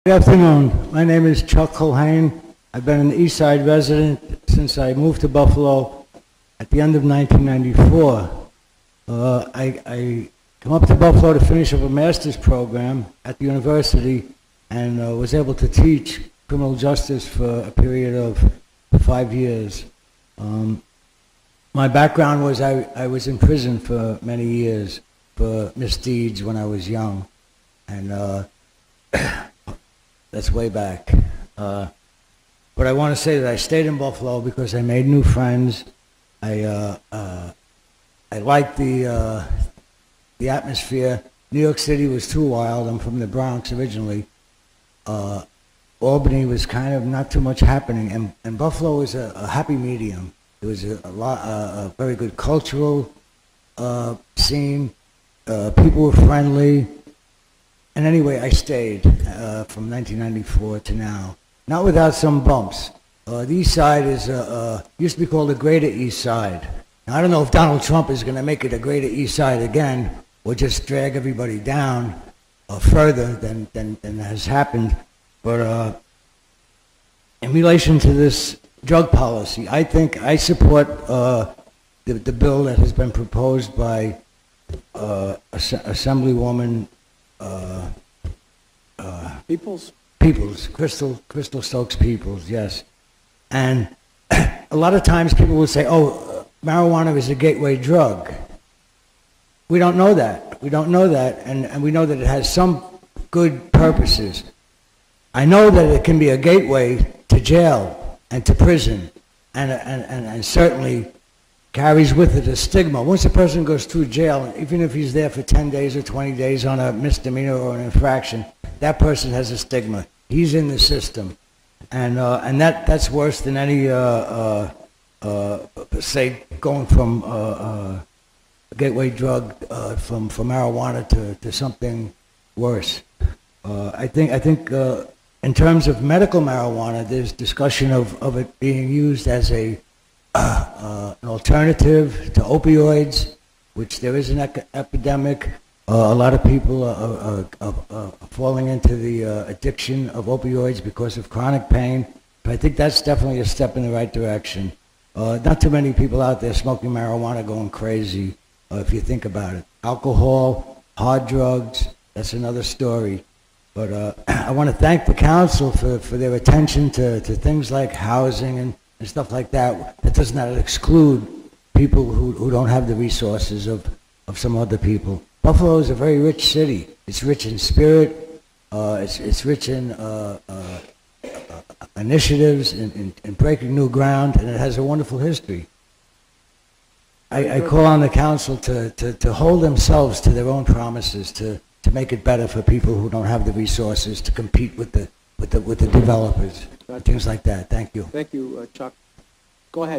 Good afternoon. My name is Chuck Culhane. I've been an East Side resident since I moved to Buffalo at the end of 1994. I came up to Buffalo to finish up a master's program at the university and was able to teach criminal justice for a period of 5 years. My background was I was in prison for many years for misdeeds when I was young, and that's way back. But I want to say that I stayed in Buffalo because I made new friends. I liked the atmosphere. New York City was too wild. I'm from the Bronx originally. Albany was kind of not too much happening, and Buffalo was a happy medium. There was a very good cultural scene. People were friendly. And anyway, I stayed from 1994 to now. Not without some bumps. The East Side is used to be called the Greater East Side. Now, I don't know if Donald Trump is going to make it a Greater East Side again, or just drag everybody down further than has happened. But in relation to this drug policy, I think I support the bill that has been proposed by Assemblywoman Peoples, Crystal Stokes Peoples, yes. And a lot of times people will say, oh, marijuana is a gateway drug. We don't know that. We don't know that, and we know that it has some good purposes. I know that it can be a gateway to jail and to prison, and certainly carries with it a stigma. Once a person goes through jail, even if he's there for 10 days or 20 days on a misdemeanor or an infraction, that person has a stigma. He's in the system. And that's worse than any, say, going from a gateway drug from marijuana to something worse. I think in terms of medical marijuana, there's discussion of it being used as an alternative to opioids, which there is an epidemic. A lot of people are falling into the addiction of opioids because of chronic pain. But I think that's definitely a step in the right direction. Not too many people out there smoking marijuana going crazy, if you think about it. Alcohol, hard drugs, that's another story. But I want to thank the council for their attention to things like housing and stuff like that. That does not exclude people who don't have the resources of some other people. Buffalo is a very rich city. It's rich in spirit. It's rich in initiatives, in breaking new ground, and it has a wonderful history. I call on the council to hold themselves to their own promises, to make it better for people who don't have the resources to compete with the developers, things like that. Thank you. Thank you, Chuck. Go ahead.